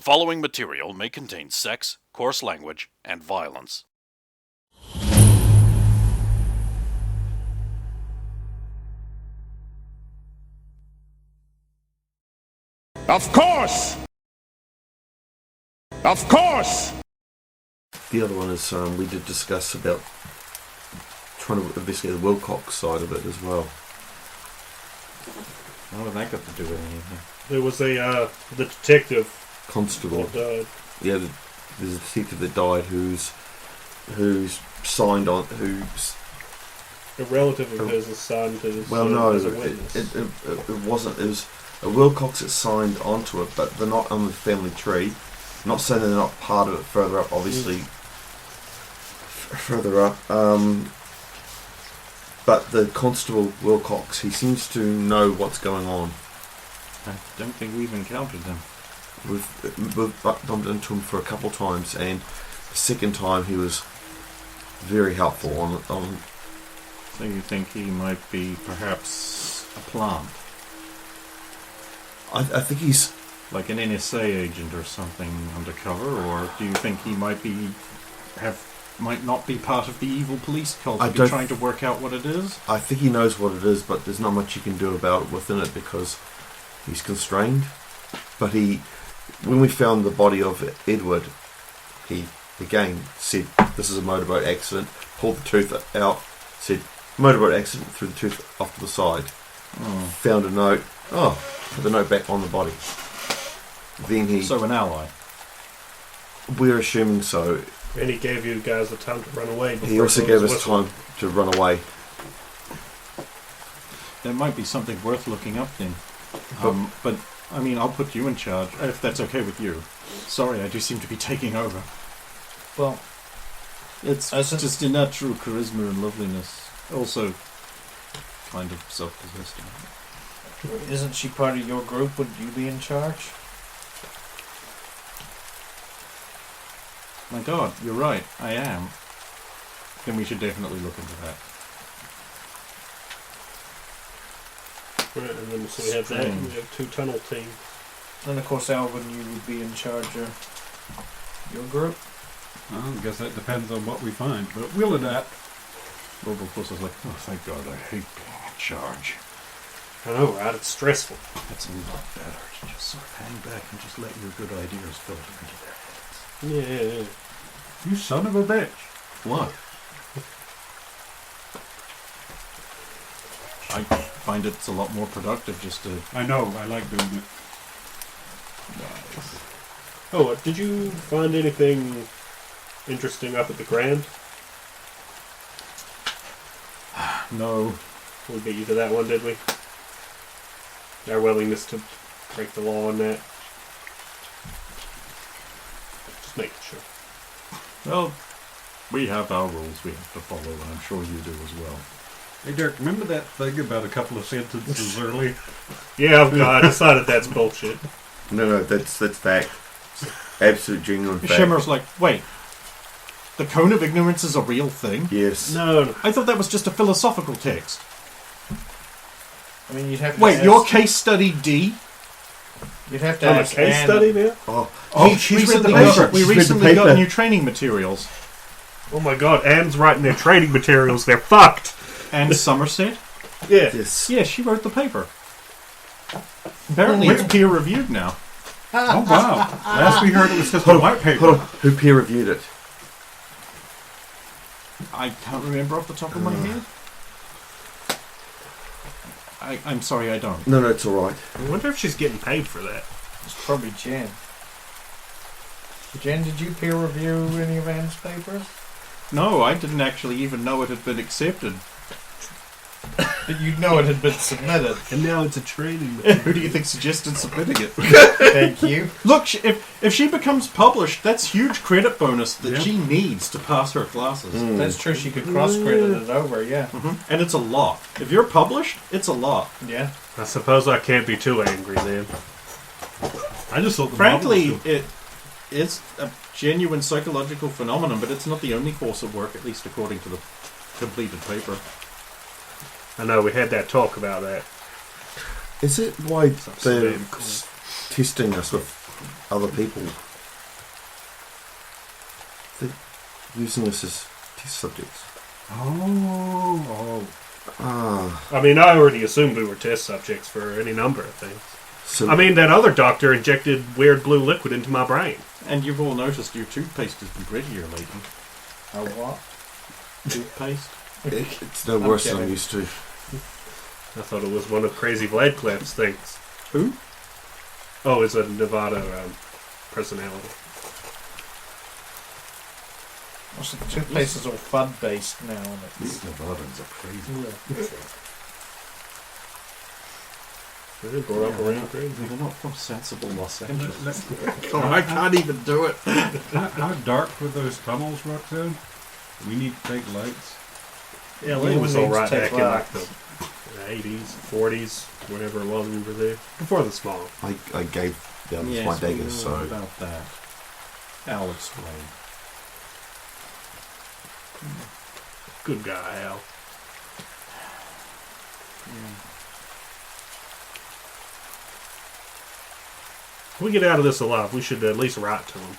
following material may contain sex, coarse language, and violence. Of course! Of course! The other one is we did discuss about trying to investigate the Wilcox side of it as well. What have that got to do with anything? There was the detective Constable. that Yeah, there's a detective that died who's signed on, who's... a relative of his is signed as, Well, no, as a witness. it wasn't. It was a Wilcox that signed onto it, but they're not on the family tree. I'm not saying they're not part of it further up, obviously. Further up. But the Constable Wilcox, he seems to know what's going on. I don't think we've encountered them. We've bumped into him for a couple of times, and the second time he was very helpful on. So you think he might be perhaps a plant? I think he's Like an NSA agent or something undercover? Or do you think he might not be part of the evil police cult? Are you trying to work out what it is? I think he knows what it is, but there's not much you can do about it within it because he's constrained. But when we found the body of Edward, he again said, "This is a motorboat accident." Pulled the tooth out, said, "Motorboat accident." Threw the tooth off to the side. Found a note. Put the note back on the body. Then So an ally. We're assuming so. And he gave you guys the time to run away. He also gave us time to run away. There might be something worth looking up then. But I mean, I'll put you in charge, if that's okay with you. Sorry, I do seem to be taking over. Well, it's just your natural charisma and loveliness. Also, kind of self-possessed. isn't she part of your group? Would you be in charge? My God, you're right. I am. Then we should definitely look into that. Right, and then so we have that. We have two tunnel teams. And of course, Alvin, you would be in charge of your group. Well, I guess that depends on what we find, but we'll adapt. Rob, of course, was like, "Oh, thank God, I hate being in charge." I know, right? It's stressful. It's a lot better to just sort of hang back and just let your good ideas filter into their heads. Yeah. You son of a bitch. What? I find it's a lot more productive just to... I know, I like doing it. Nice. Oh, did you find anything interesting up at the Grand? No. We beat you to that one, did we? Our willingness to break the law on that. Just making sure. Well, we have our rules we have to follow, and I'm sure you do as well. Hey, Dirk, remember that thing about a couple of sentences early? Yeah, I decided that's bullshit. No, that's fact. Absolute genuine fact. Shimmer's like, wait, the cone of ignorance is a real thing? Yes. No. I thought that was just a philosophical text. I mean, you'd have to Wait, ask, your case study D? You'd have to On a ask case Anne- study now? She's read the recently paper. got, we She's read the recently got paper. new training materials. Oh my God, Anne's writing their training materials. They're fucked. And Somerset? Yeah. Yes. Yeah, she wrote the paper. Apparently it's peer-reviewed now. Oh, wow. Last we heard it was just a white paper. Hold on. Who peer reviewed it? I can't remember off the top of my head. I'm sorry, I don't. No, it's all right. I wonder if she's getting paid for that. It's probably Jen. Jen, did you peer review any of Anne's papers? No, I didn't actually even know it had been accepted. But you'd know it had been submitted. And now it's a training Who do you think suggested submitting it? Thank you. Look, if she becomes published, that's huge credit bonus that Yeah. she needs to pass her classes. That's true, she could cross-credit it over, yeah. And it's a lot. If you're published, it's a lot. Yeah. I suppose I can't be too angry then. I just thought the Frankly, model was it is a genuine psychological phenomenon, but it's not the only course of work, at least according to the completed paper. I know, we had that talk about that. Is it why they're Damn cool. testing us with other people. They're using us as test subjects. Oh. Ah. I mean, I already assumed we were test subjects for any number of things. So, I mean, that other doctor injected weird blue liquid into my brain. And you've all noticed your toothpaste has been grittier lately. Oh, what? Toothpaste? it's no worse than I'm kidding. used to. I thought it was one of Crazy Vladcliffe's things. Who? Oh, it's a Nevada personality. Also, the toothpaste is all FUD based now, and These Nevadans are crazy. They brought up around crazy. They're not from sensible Los Angeles. Oh, I can't even do it. How dark were those tunnels, Roxanne? We need to take lights. LA You was need all to right take back in like lights. the 80s, 40s, whatever it was we were there. Before the smog. I gave down with my daggers, so about that. I'll explain. Good guy, Al. If we get out of this alive, we should at least write to him.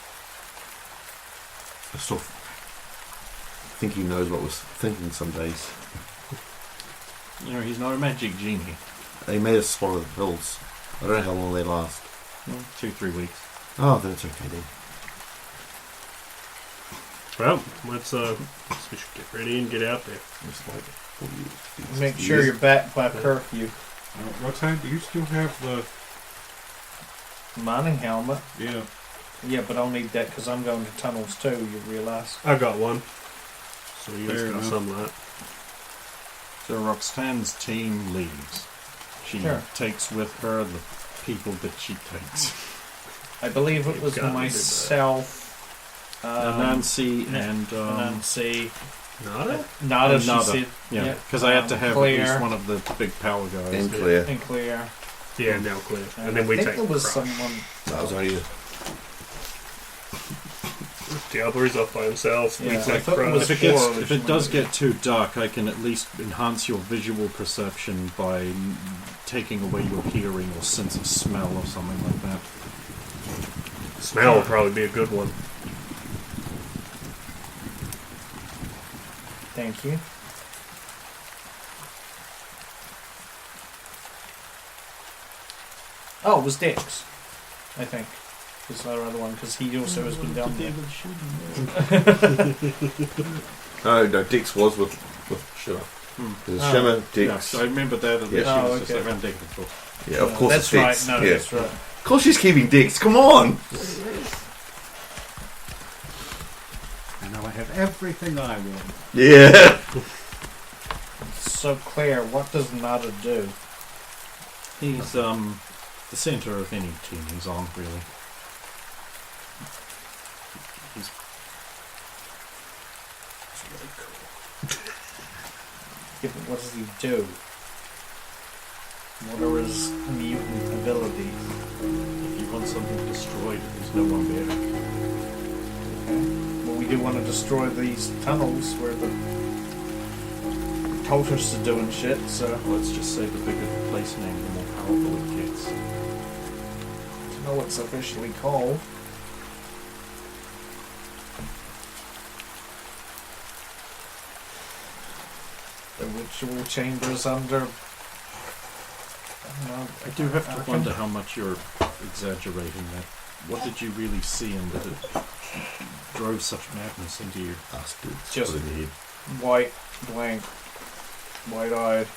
I still think he knows what was thinking some days. You know, he's not a magic genie. They made us swallow the pills. I don't know how long they last. 2-3 weeks. Oh, then it's okay then. Well, let's we should get ready and get out there. It's like 40 years. make sure you're back by curfew. Roxanne, do you still have the... Mining helmet. Yeah. Yeah, but I'll need that because I'm going to tunnels too, you realise. I've got one. So you guys Fair got enough. some of that. So Roxanne's team leaves. She Sure. takes with her the people that she takes. I believe it was Got it. myself, Nancy and... Nancy, Nada? Nada, and she Nada. said, Yeah, because I had to have Claire. at least one of the big power guys. And Claire. and Claire. Yeah, now clear. And then I we think take there was Crush. someone. That was only Diablo's up by himself. Yeah, We I take thought it was Crush. If it does get too dark, I can at least enhance your visual perception by taking away your hearing or sense of smell or something like that. Smell would probably be a good one. Thank you. Oh, it was Dix, I think. Was our other one because he also has been down there. no. Dix was with Shimmer. There's Oh. Shimmer, Yeah, Dix. so I remember that. And Yeah. she Oh, was just okay. like, I'm taking control. Yeah, of course That's it's right. Dix. No, yeah. that's right. Of course she's keeping Dix. Come on. I know I have everything I want. Yeah. So Claire, what does Nada do? He's the center of any team he's on, really. He's really cool. Yeah, but what does he do? What are his mutant abilities? If you want something destroyed, there's no one better. Well, we do want to destroy these tunnels where the cultists are doing shit, so Let's just say the bigger the place name, the more powerful it gets. I don't know what's officially called. The ritual chambers under. I don't know. I do have to think- wonder how much you're exaggerating that. What did you really see and that it drove such madness into you? Bastards. Just- Put it in the head. White, blank, wide-eyed.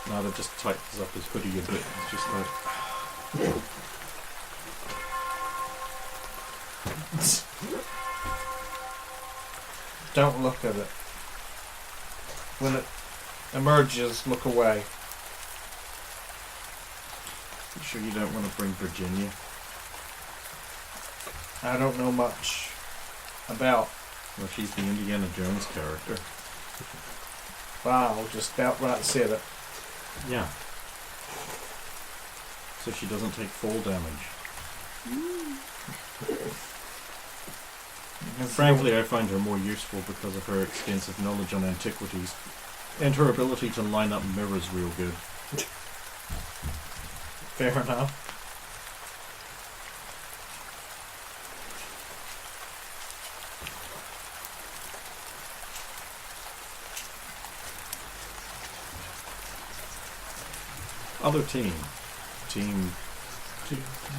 Nada just tightens up his hoodie a bit. It's just like, Don't look at it. When it emerges, look away. you sure you don't want to bring Virginia? I don't know much about. Well, she's the Indiana Jones character. Wow, just outright said it. Yeah. So she doesn't take fall damage. Frankly, I find her more useful because of her extensive knowledge on antiquities and her ability to line up mirrors real good. Fair enough. Other team. Team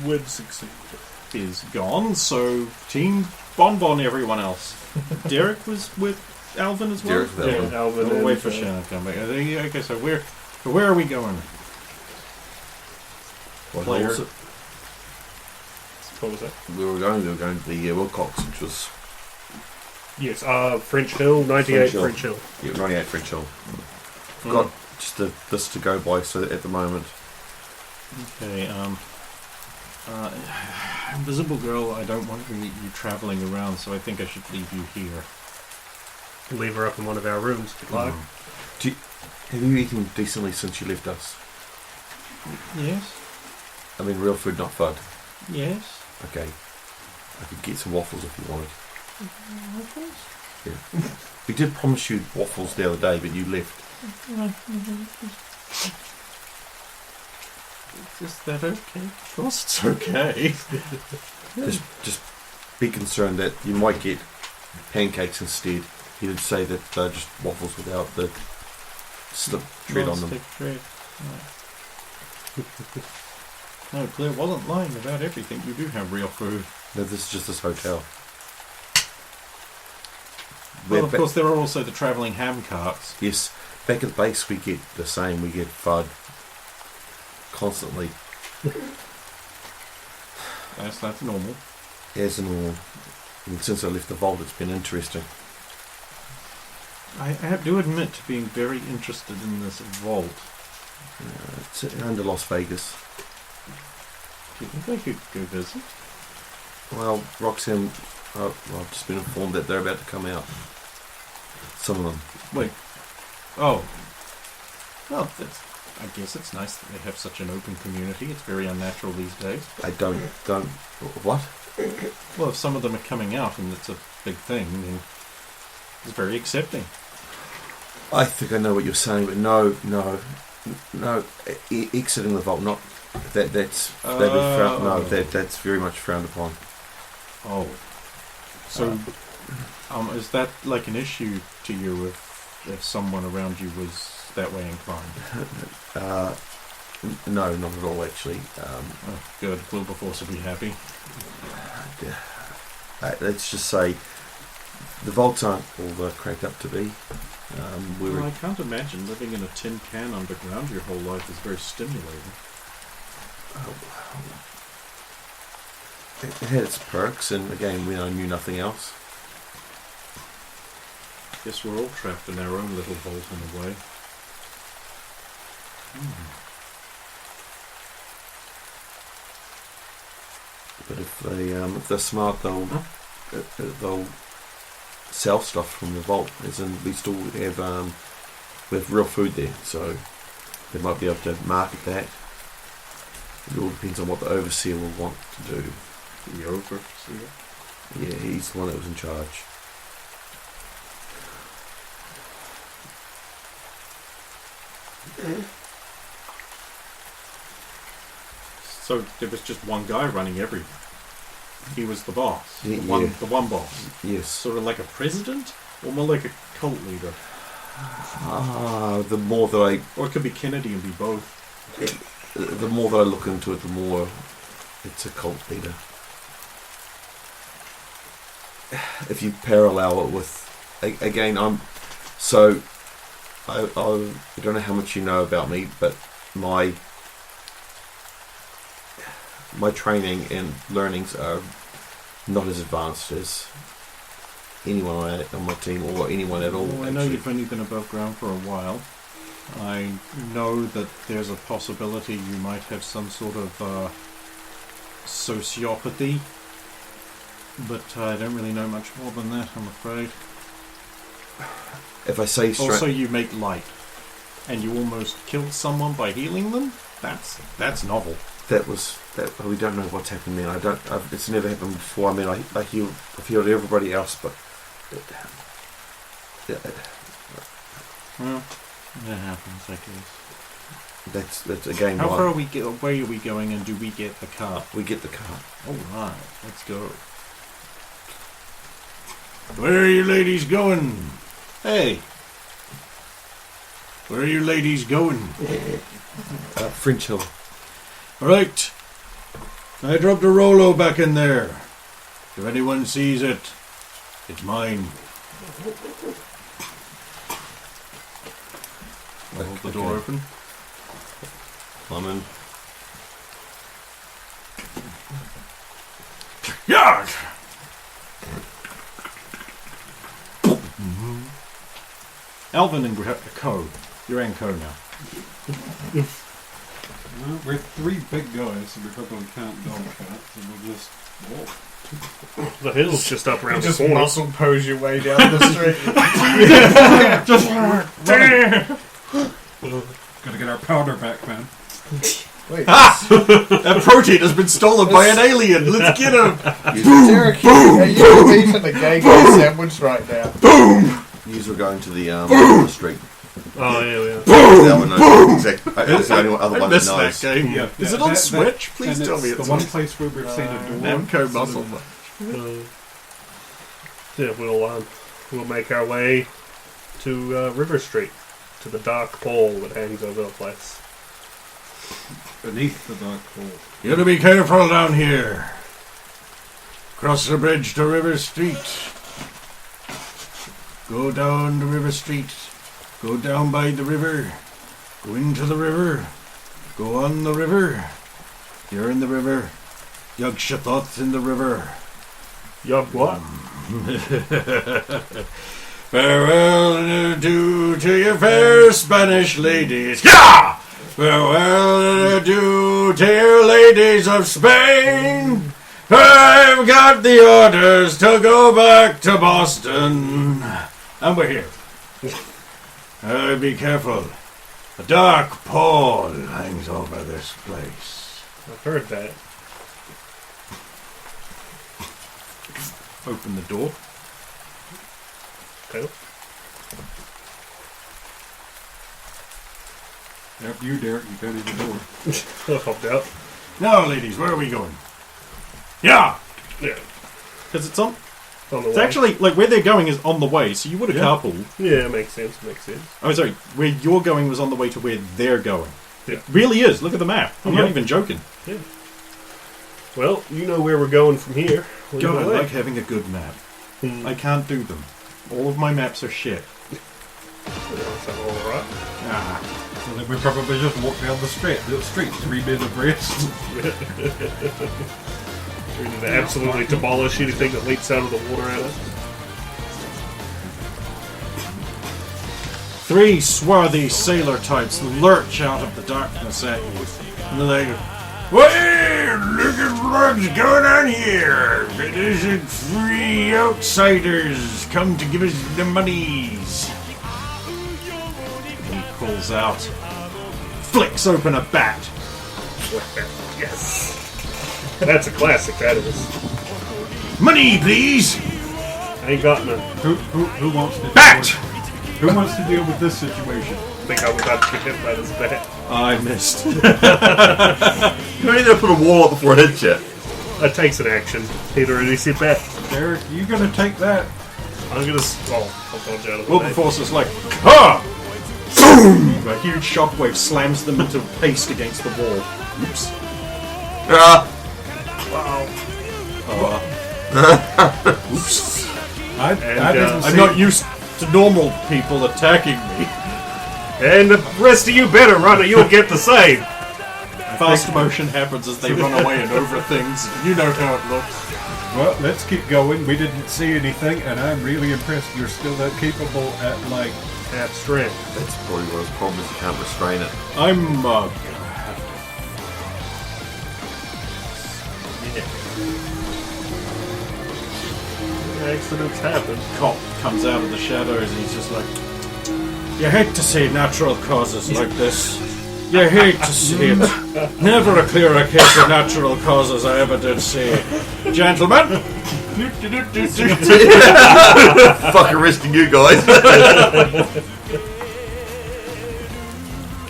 Would succeed. is gone, so Team Bonbon everyone else. Derek was with Alvin as well? Derek with Alvin. Yeah, Alvin. We'll and, wait for Shannon to come back. Okay, so where are we going? What Player. was it? What was that? We were going to the Wilcox, which was Yes, French Hill, 98 French French Hill. 98 French Hill. I've got just this to go by, so at the moment. Okay, Invisible Girl, I don't want you travelling around, so I think I should leave you here. Leave her up in one of our rooms if you like. Have you eaten decently since you left us? Yes? I mean, real food, not FUD. Yes? Okay. I could get some waffles if you wanted. Yeah. We did promise you waffles the other day, but you left. Is that okay? Of course it's okay. Just be concerned that you might get pancakes instead. He did say that they're just waffles without the slip tread on them. Non-stick tread. No, Claire wasn't lying about everything. You do have real food. No, this is just this hotel. Well, of course, there are also the travelling ham carts. Yes, back at the base we get the same. We get FUD constantly. That's normal. As normal. And since I left the vault, it's been interesting. I do admit to being very interested in this vault. It's under Las Vegas. Do you think I could go visit? Well, Roxanne, I've just been informed that they're about to come out. Some of them. Wait. Oh. Well, I guess it's nice that they have such an open community. It's very unnatural these days. I don't. What? Well, if some of them are coming out and it's a big thing, then it's very accepting. I think I know what you're saying, but no. Exiting the vault, not that. That's that's very much frowned upon. Oh. So, is that like an issue to you if someone around you was that way inclined? No, not at all, actually. Oh, good. Wilberforce will be happy. Let's just say the vaults aren't all they're cracked up to be. Well, I can't imagine living in a tin can underground your whole life is very stimulating. It had its perks, and again, I knew nothing else. Guess we're all trapped in our own little vault in a way. But if they're smart, they'll sell stuff from the vault. As in, we still have real food there, so they might be able to market that. It all depends on what the overseer will want to do. The overseer? Yeah, he's the one that was in charge. So there was just one guy running everything. He was the boss. Yeah. The one boss. Yes. Sort of like a president? Or more like a cult leader? The more that Or it could be Kennedy and be both. the more that I look into it, the more it's a cult leader. If you parallel it with, again, I don't know how much you know about me, but my training and learnings are not as advanced as anyone on my team or anyone at all. Well, I know you've only been above ground for a while. I know that there's a possibility you might have some sort of sociopathy, but I don't really know much more than that, I'm afraid. If I say Also, you make light, and you almost killed someone by healing them. That's novel. we don't know what's happened then. It's never happened before. I mean, I've healed everybody else, but Well, that happens, I guess. That's again How why far away are we going, and do we get the cart? we get the cart. All right, let's go. Where are you ladies going? Hey, where are you ladies going? French Hill. All right, I dropped a Rolo back in there. If anyone sees it, it's mine. Hold the door open. I'm in. Yeah. Alvin and Co. You're in Co now. Well, we're three big guys, so we probably can't dog cat, so we'll just walk. The hill's just up around You the just corner. muscle pose your way down the street. Gotta get our powder back, man. Wait, That protein has been stolen by an alien. Let's get him. Derek, are you eating a gay sandwich right now? Yous were going to the street. Oh, yeah, we are. That one knows exactly. It's the only other I one that missed that knows. game. Yeah, Is that- it on that- Switch? Please and tell me it's it's the on one place where we've seen a door. Namco muscle. Yeah, we'll make our way to River Street, to the dark pole that hangs over the place. Beneath the dark hole. You gotta be careful down here. Cross the bridge to River Street. Go down to River Street. Go down by the river. Go into the river. Go on the river. You're in the river. Yug thoughts in the river. Yup, what? Farewell to your fair Spanish ladies. Yeah! Farewell to your ladies of Spain. I've got the orders to go back to Boston. And we're here. Be careful. A dark pall hangs over this place. I've heard that. Open the door. Okay. After you, Derek, you can't even door. I'll help out. Now, ladies, where are we going? Yeah! Yeah. Because it's on... On the It's way. actually, like, where they're going is on the way, so you would have carpooled. Yeah, makes sense. Oh, sorry. Where you're going was on the way to where they're going. Yeah. It really is. Look at the map. I'm not Yep. even joking. Well, you know where we're going from here. We're God, I going like having a good map. Hmm. I can't do them. All of my maps are shit. That's all right. Ah. So then we probably just walk down the street 3 minutes abreast. We need to absolutely demolish anything that leaks out of the water at us. 3 swarthy sailor types lurch out of the darkness at you. And they're like, well, look at what's going on here. It isn't 3 outsiders come to give us the monies. He pulls out, flicks open a bat. Yes. That's a classic, that is. Money, please! I ain't got none. Who wants to Bat! Who wants to deal with this situation? I think I was about to get hit by this bat. I missed. You don't need to put a wall up before it hits you. That takes an action. Peter, and he sit back. Derek, you gonna take that? I'm gonna. I'll dodge out of the way. Wilberforce is like, ha! Boom! A huge shockwave slams them into paste against the wall. Oops. Ah, Wow. Oops. I didn't see I'm not used to normal people attacking me. And the rest of you better run or you'll get the same. Fast motion happens as they run away and over things. You know how it looks. Well, let's keep going. We didn't see anything, and I'm really impressed you're still that capable at, like... Half strength. that's probably one of the problems. You can't restrain it. I'm, Accidents happen. cop comes out of the shadows and he's just like, you hate to see natural causes like this. You hate to see it. Never a clearer case of natural causes I ever did see. Gentlemen, Fuck arresting you guys.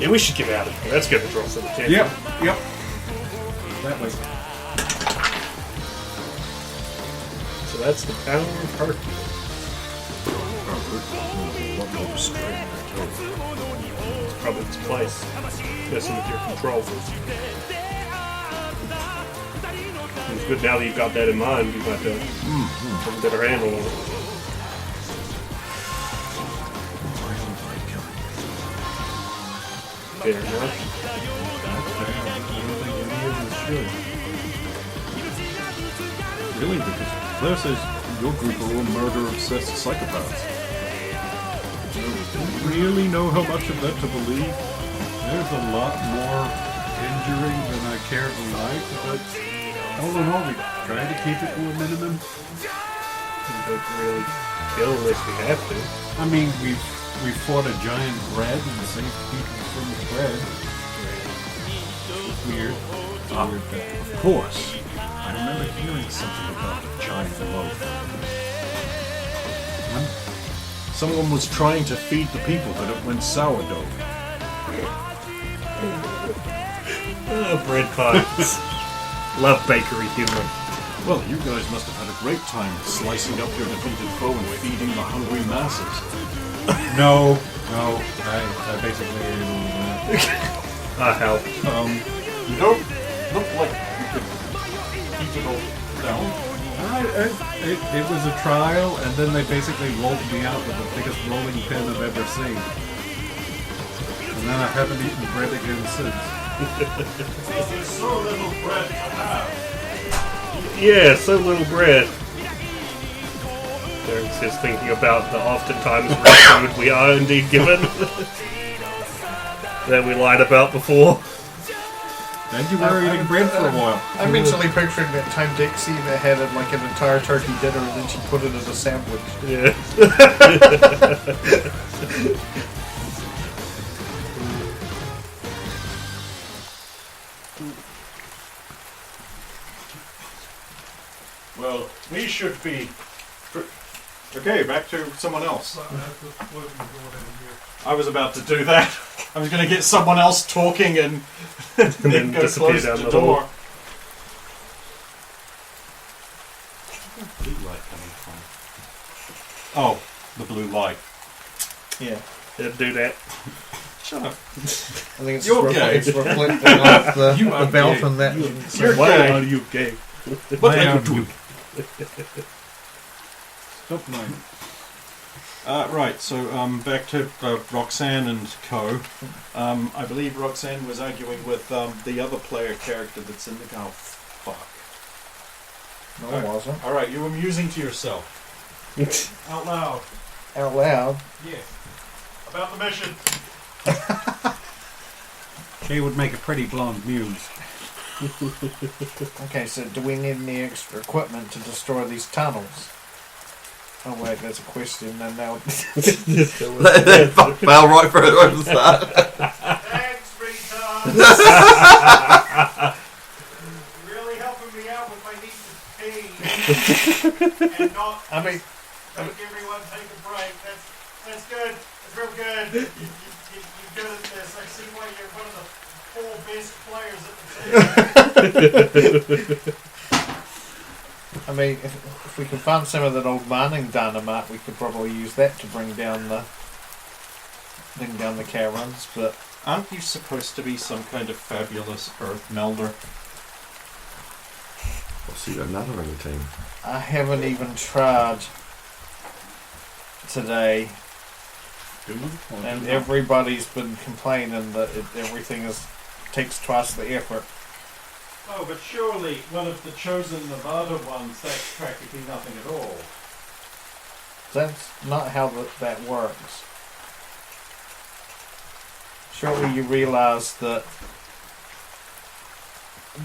Yeah, we should get out of here. That's going to draw some attention. Yep. That way. So that's the power of Hercules. It's probably its place. Messing with your controls. It's good now that you've got that in mind. You might have a better handle on it. Fair enough. Really? Because Claire says your group are all murder-obsessed psychopaths. I don't really know how much of that to believe. There's a lot more injuring than I care to like, but all in all, we try to keep it to a minimum. We don't really kill unless we have to. I mean, we've fought a giant bread and saved people from the bread. It's weird. Of course. I remember hearing something about a giant loaf. Someone was trying to feed the people, but it went sourdough. Oh, bread pies. Love bakery humor. Well, you guys must have had a great time slicing up your defeated foe and feeding the hungry masses. No, I basically ate all of that. I helped. You don't look like you could keep it all down. It was a trial, and then they basically rolled me out with the biggest rolling pin I've ever seen. And then I haven't eaten bread again since. There's so little bread to have. Yeah, so little bread. Derek's just thinking about the oftentimes rare food we are indeed given. That we lied about before. And you were eating bread for a while. I'm mentally picturing that time Dixie that had like an entire turkey dinner and then she put it as a sandwich. Yeah. Well, we should be... Okay, back to someone else. I was about to do that. I was going to get someone else talking and then go disappear close down the the door. hall. Where's the blue light coming from? Oh, the blue light. Yeah. It'd do that. Shut up. I think it's, You're gay. it's reflecting off the, You are the belt gay. and that. You're Why gay. are you gay? What I are you am doing? Stop lying. Right, so back to Roxanne and co. I believe Roxanne was arguing with the other player character that's in the game. Oh, fuck. No, it wasn't. Alright, you were musing to yourself. Out loud. Out loud. Yeah. About the mission. She would make a pretty blonde muse. Okay, so do we need any extra equipment to destroy these tunnels? Oh wait, that's a question. And now Fuck, fell right through it over the start. Thanks, retards. Really helping me out with my need to pee. And not I mean, make everyone take a break. That's good. That's real good. You're good at this. I see why you're one of the 4 best players at the team. I mean, if we can find some of that old mining dynamite, we could probably use that to bring down the caverns. But Aren't you supposed to be some kind of fabulous earth melder? I'll see another in the team. I haven't even tried today, and everybody's been complaining that everything takes twice the effort. Oh, but surely one of the chosen Nevada ones, that's practically nothing at all. That's not how that works. Surely you realize that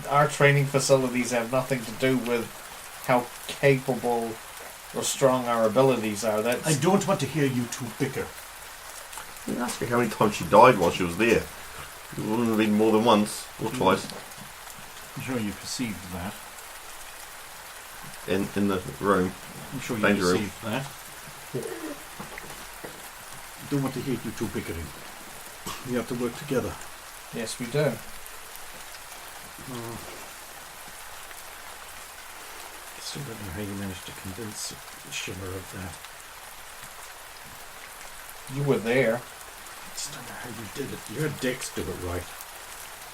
our training facilities have nothing to do with how capable or strong our abilities are. I don't want to hear you two bicker. You didn't ask me how many times she died while she was there. It wouldn't have been more than once or twice I'm sure you perceived that. in the room. I'm sure you Danger room. perceived that. Don't want to hear you two bickering. We have to work together. Yes, we do. Still don't know how you managed to convince Shimmer of that. You were there. Just don't know how you did it. Your dicks do it right.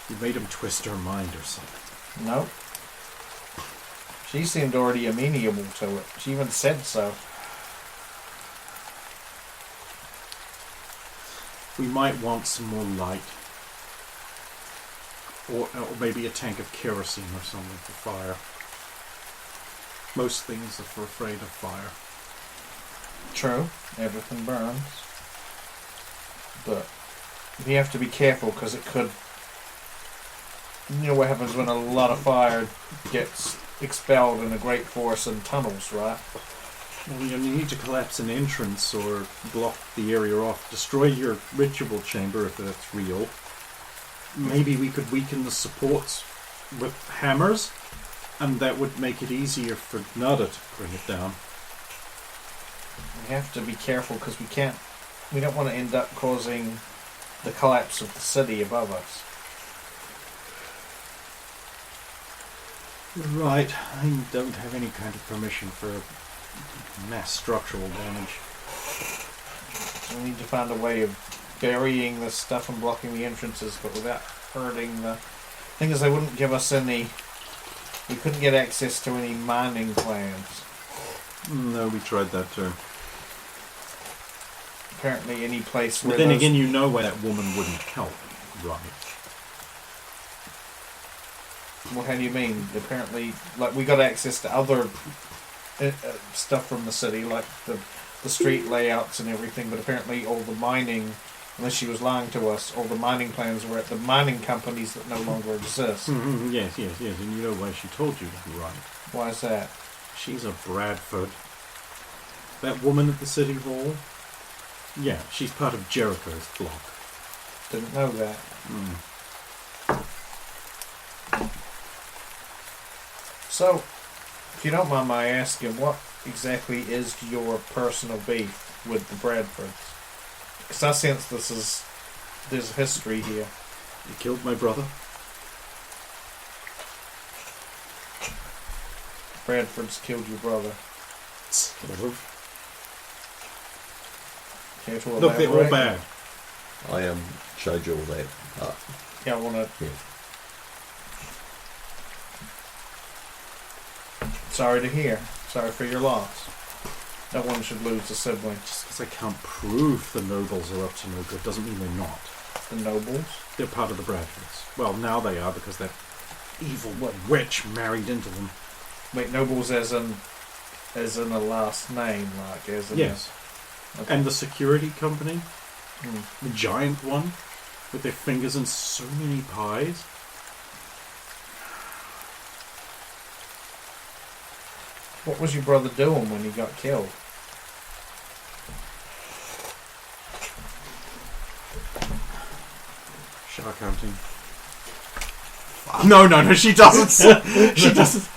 You made him twist her mind or something. Nope. She seemed already amenable to it. She even said so. We might want some more light. Or maybe a tank of kerosene or something for fire. Most things are afraid of fire. True. Everything burns. But we have to be careful because it could... You know what happens when a lot of fire gets expelled in a great force in tunnels, right? Well, you need to collapse an entrance or block the area off. Destroy your ritual chamber if that's real. Maybe we could weaken the supports with hammers, and that would make it easier for Nada to bring it down. We have to be careful because we don't want to end up causing the collapse of the city above us. Right, I don't have any kind of permission for mass structural damage. So we need to find a way of burying this stuff and blocking the entrances, but without hurting the... thing is, they wouldn't give us any... We couldn't get access to any mining plans. No, we tried that too. Apparently any place where But then those... again, you know why that woman wouldn't help, right? Well, how do you mean? Apparently, like, we got access to other stuff from the city, like the street layouts and everything, but apparently all the mining, unless she was lying to us, all the mining plans were at the mining companies that no longer exist. Mm-hmm. Yes, and you know why she told you that, right? Why is that? She's a Bradford. That woman at the city hall? Yeah, she's part of Jericho's flock. Didn't know that. So, if you don't mind my asking, what exactly is your personal beef with the Bradfords? Because I sense there's history here. You killed my brother? Bradford's killed your brother. Sort of. Care to Look, they're all elaborate? bad. I showed you all that. Yeah, I want to... Yeah. Sorry to hear. Sorry for your loss. No one should lose a sibling. Just because I can't prove the nobles are up to no good doesn't mean they're not. The nobles? They're part of the Bradfords. Well, now they are because that evil witch married into them. Wait, nobles as in a last name, like as in... Yes. Okay. And the security company, Hmm. the giant one, with their fingers in so many pies. What was your brother doing when he got killed? Shark hunting. No, she doesn't. She doesn't.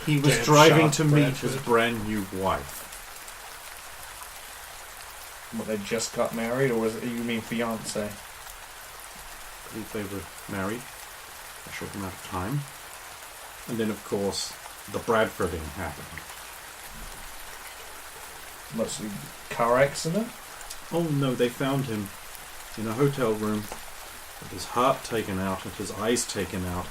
He was Damn driving shark, to meet Bradford. his brand new wife. What, they just got married, or was it, you mean fiance? I believe they were married for a short amount of time. And then, of course, the Bradfording happened. Mostly car accident? Oh no, they found him in a hotel room with his heart taken out and his eyes taken out.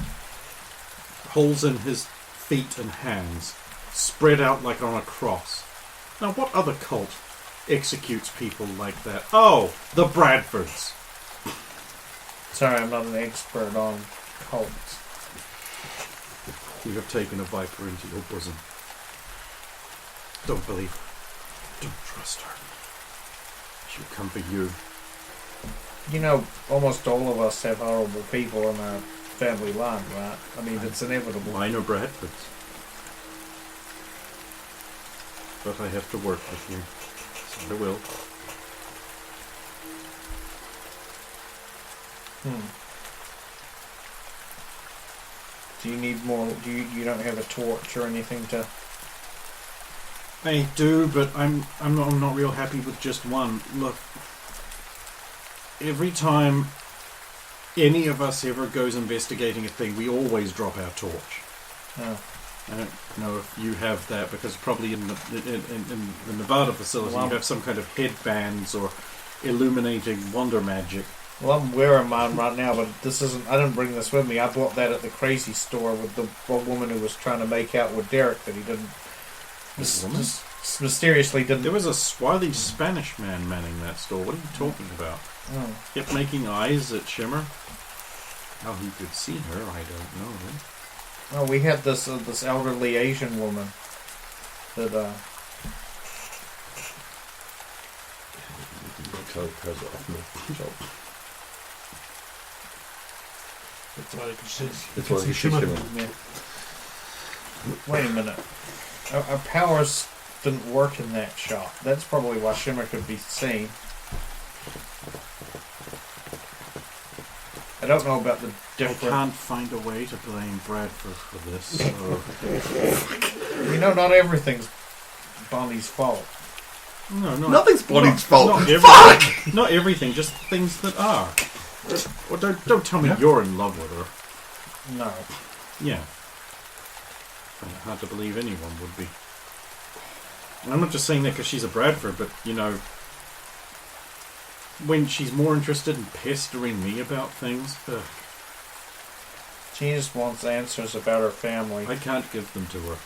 Holes in his feet and hands, spread out like on a cross. Now, what other cult executes people like that? Oh, the Bradfords. Sorry, I'm not an expert on cults. You have taken a viper into your bosom. Don't believe her. Don't trust her. She'll come for you. You know, almost all of us have horrible people in our family line, right? I mean, it's inevitable. I know Bradfords. But I have to work with you. So I will. Do you need more? You don't have a torch or anything to? I do, but I'm not real happy with just one. Look, every time any of us ever goes investigating a thing, we always drop our torch. Oh. I don't know if you have that, because probably in the Nevada facility Well, you have some kind of headbands or illuminating wonder magic. Well, I'm wearing mine right now, but this isn't. I didn't bring this with me. I bought that at the crazy store with the old woman who was trying to make out with Derek that he didn't. Just mysteriously didn't. There was a swarthy Spanish man manning that store. What are you talking about? Oh. Kept making eyes at Shimmer. How he could see her, I don't know. Oh, we had this elderly Asian woman that That's why you can see. That's why he should shimmer. yeah. Wait a minute. Our powers didn't work in that shop. That's probably why Shimmer could be seen. I don't know about the I different. can't find a way to blame Bradford for this. So. You know, not everything's Bonnie's fault. No, Nothing's Bonnie's fault. Not everything, just things that are. Well, don't tell me you're in love with her. No. Yeah. Find it hard to believe anyone would be. And I'm not just saying that because she's a Bradford, but, you know, when she's more interested in pestering me about things, She just wants answers about her family. I can't give them to her.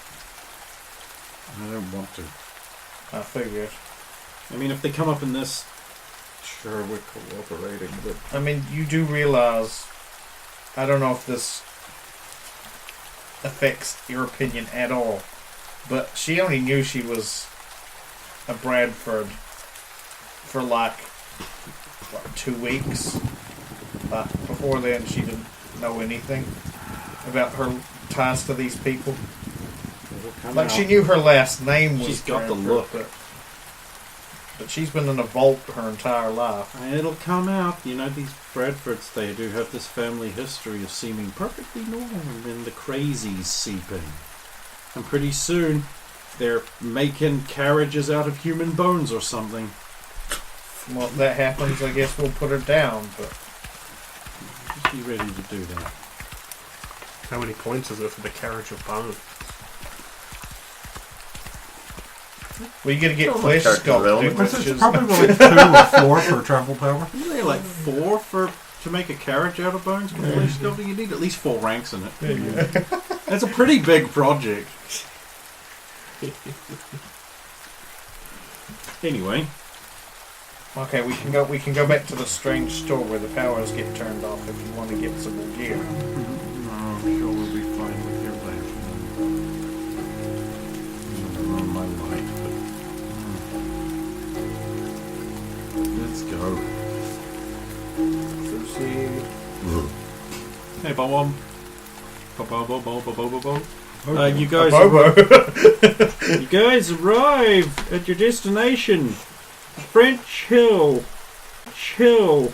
I don't want to. I figured. I mean, if they come up in this, sure, we're cooperating, but... I mean, you do realize, I don't know if this affects your opinion at all, but she only knew she was a Bradford for like, what, 2 weeks? But before then, she didn't know anything about her ties to these people. Like, she knew her last name was She's got the Bradford, look. but she's been in a vault her entire life. It'll come out. You know, these Bradfords, they do have this family history of seeming perfectly normal, and then the crazies seep in. And pretty soon, they're making carriages out of human bones or something. Well, if that happens, I guess we'll put her down, but... Just be ready to do that. How many points is it for the carriage of bone? Well, you gotta get Oh, flesh character sculpted, development. which It's is... probably like 2 or 4 for travel power. Isn't there like 4 to make a carriage out of bones? You need at least 4 ranks in it. That's a pretty big project. Anyway, Okay, we can go back to the strange store where the powers get turned off if you want to get some more gear. I'm sure we'll be fine with your lamp. On my light, but let's go. Hey, Bob. You guys, you guys arrive at your destination, French Hill. Chill.